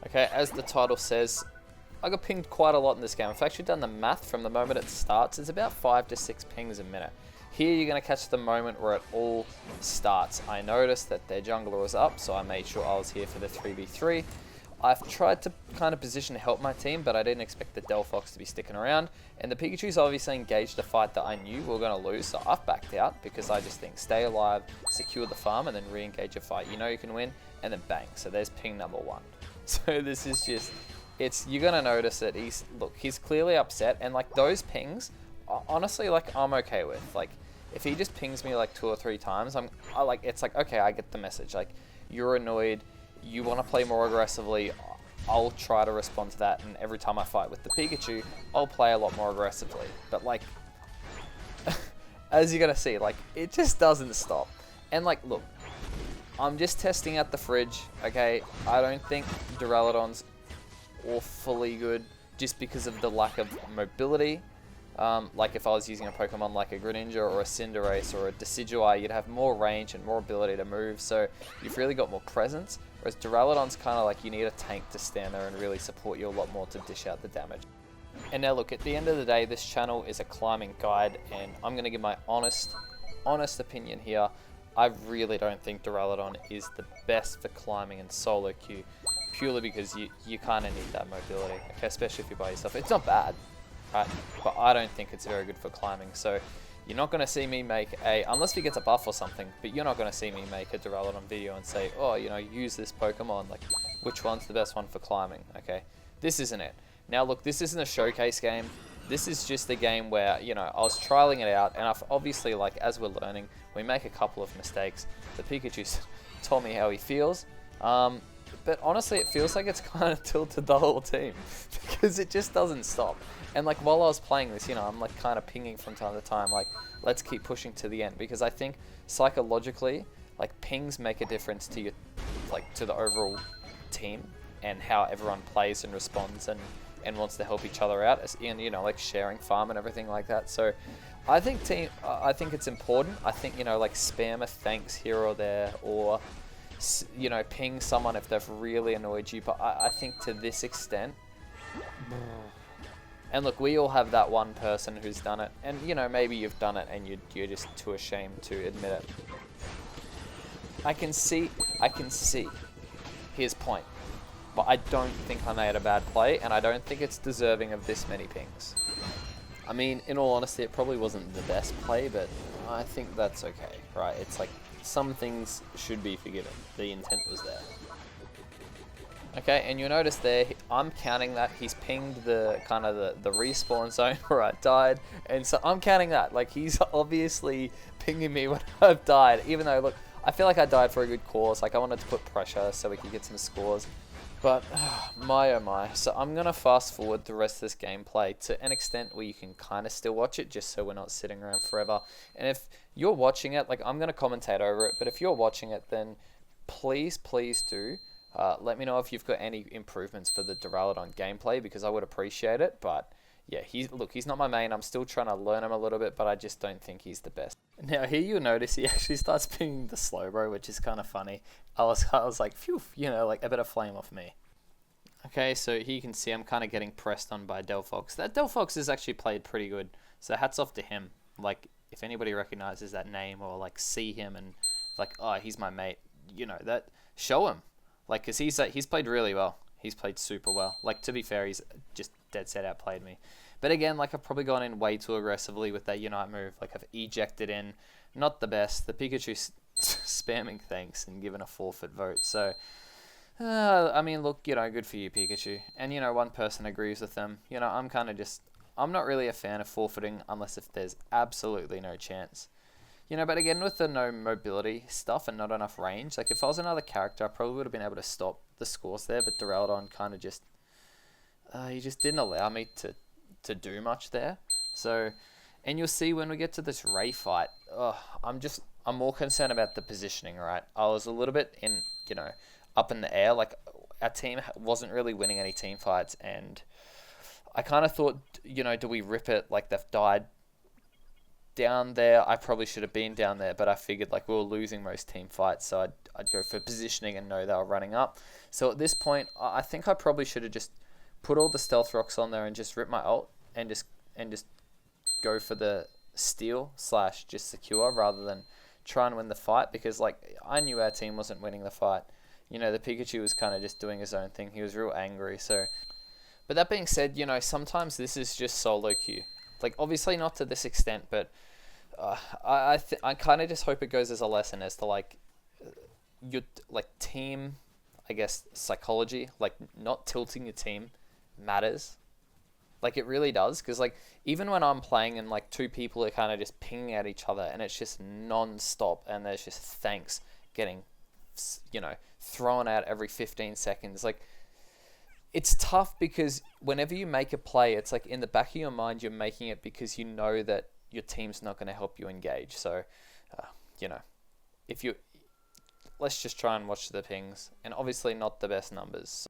Okay, as the title says, I got pinged quite a lot in this game. I've actually done the math from the moment it starts. It's about 5 to 6 pings a minute. Here you're going to catch the moment where it all starts. I noticed that their jungler was up, so I made sure I was here for the 3v3. I've tried to kind of position to help my team, but I didn't expect the Delphox to be sticking around. And the Pikachu's obviously engaged a fight that I knew we were going to lose, so I've backed out because I just think stay alive, secure the farm, and then re-engage a fight. You know you can win, and then bang. So there's ping number 1. So this is just... you're going to notice that he's clearly upset, and like those pings, honestly, like I'm okay with. Like if he just pings me like 2 or 3 times, it's like, okay, I get the message. Like you're annoyed, you want to play more aggressively, I'll try to respond to that, and every time I fight with the Pikachu, I'll play a lot more aggressively. But like, as you're going to see, like it just doesn't stop. And like, look, I'm just testing out the fridge, okay? I don't think Duraladon's awfully good just because of the lack of mobility. Like if I was using a Pokemon like a Greninja or a Cinderace or a Decidueye, you'd have more range and more ability to move, so you've really got more presence. Whereas Duraladon's kind of like you need a tank to stand there and really support you a lot more to dish out the damage. And now look, at the end of the day, this channel is a climbing guide, and I'm going to give my honest opinion here. I really don't think Duraladon is the best for climbing in solo queue, purely because you kind of need that mobility, okay? Especially if you're by yourself. It's not bad, right? But I don't think it's very good for climbing. So you're not going to see me make unless he gets a buff or something, but you're not going to see me make a Duraladon video and say, oh, you know, use this Pokemon, like which one's the best one for climbing, okay? This isn't it. Now look, this isn't a showcase game. This is just a game where, you know, I was trialing it out, and I've obviously, like, as we're learning, we make a couple of mistakes. The Pikachu's told me how he feels, but honestly, it feels like it's kind of tilted the whole team, because it just doesn't stop. And, like, while I was playing this, you know, I'm, like, kind of pinging from time to time, like, let's keep pushing to the end, because I think, psychologically, like, pings make a difference to your, like, to the overall team, and how everyone plays and responds, and wants to help each other out, and you know, like sharing farm and everything like that. So I think I think it's important. I think, you know, like spam a thanks here or there, or you know, ping someone if they've really annoyed you. But I think to this extent, and look, we all have that one person who's done it, and you know, maybe you've done it and you're just too ashamed to admit it. I can see his point. But I don't think I made a bad play, and I don't think it's deserving of this many pings. I mean, in all honesty, it probably wasn't the best play, but I think that's okay, right? It's like, some things should be forgiven. The intent was there. Okay, and you'll notice there, I'm counting that. He's pinged the kind of the respawn zone where I died, and so I'm counting that. Like, he's obviously pinging me when I've died, even though, look, I feel like I died for a good cause. Like, I wanted to put pressure so we could get some scores. But, my oh my. So I'm going to fast forward the rest of this gameplay to an extent where you can kind of still watch it, just so we're not sitting around forever. And if you're watching it, like, I'm going to commentate over it, but if you're watching it, then please do let me know if you've got any improvements for the Duraladon gameplay, because I would appreciate it. But yeah, he's not my main. I'm still trying to learn him a little bit, but I just don't think he's the best. Now here you'll notice he actually starts pinging the Slowbro, which is kind of funny. I was like, phew, you know, like a bit of flame off me. Okay, so here you can see I'm kind of getting pressed on by Delphox. That Delphox has actually played pretty good, so hats off to him. Like, if anybody recognizes that name, or like see him and like, oh, he's my mate, you know, that, show him. Like, because he's played really well. He's played super well. Like, to be fair, he's just dead set outplayed me. But again, like, I've probably gone in way too aggressively with that Unite move. Like, I've ejected in. Not the best. The Pikachu's spamming thanks and giving a forfeit vote. So, I mean, look, you know, good for you, Pikachu. And, you know, one person agrees with them. You know, I'm not really a fan of forfeiting unless if there's absolutely no chance. You know, but again, with the no mobility stuff and not enough range, like, if I was another character, I probably would have been able to stop the scores there, but Duraladon kind of just, he just didn't allow me to do much there. So, and you'll see when we get to this Ray fight, I'm more concerned about the positioning, right? I was a little bit in, you know, up in the air. Like, our team wasn't really winning any team fights, and I kind of thought, you know, do we rip it? Like, they've died down there. I probably should have been down there, but I figured like we were losing most team fights, so I'd go for positioning and know they were running up. So at this point, I think I probably should have just put all the stealth rocks on there and just rip my ult and just go for the steal / just secure rather than try and win the fight, because like I knew our team wasn't winning the fight. You know, the Pikachu was kind of just doing his own thing. He was real angry. So, but that being said, you know, sometimes this is just solo queue. Like obviously not to this extent, but I kind of just hope it goes as a lesson as to like your like team, I guess, psychology. Like not tilting your team matters. Like it really does, because like even when I'm playing and like two people are kind of just pinging at each other and it's just non-stop and there's just thanks getting, you know, thrown out every 15 seconds. Like it's tough because whenever you make a play, it's like in the back of your mind you're making it because you know that your team's not going to help you engage. So, you know, let's just try and watch the pings, and obviously not the best numbers.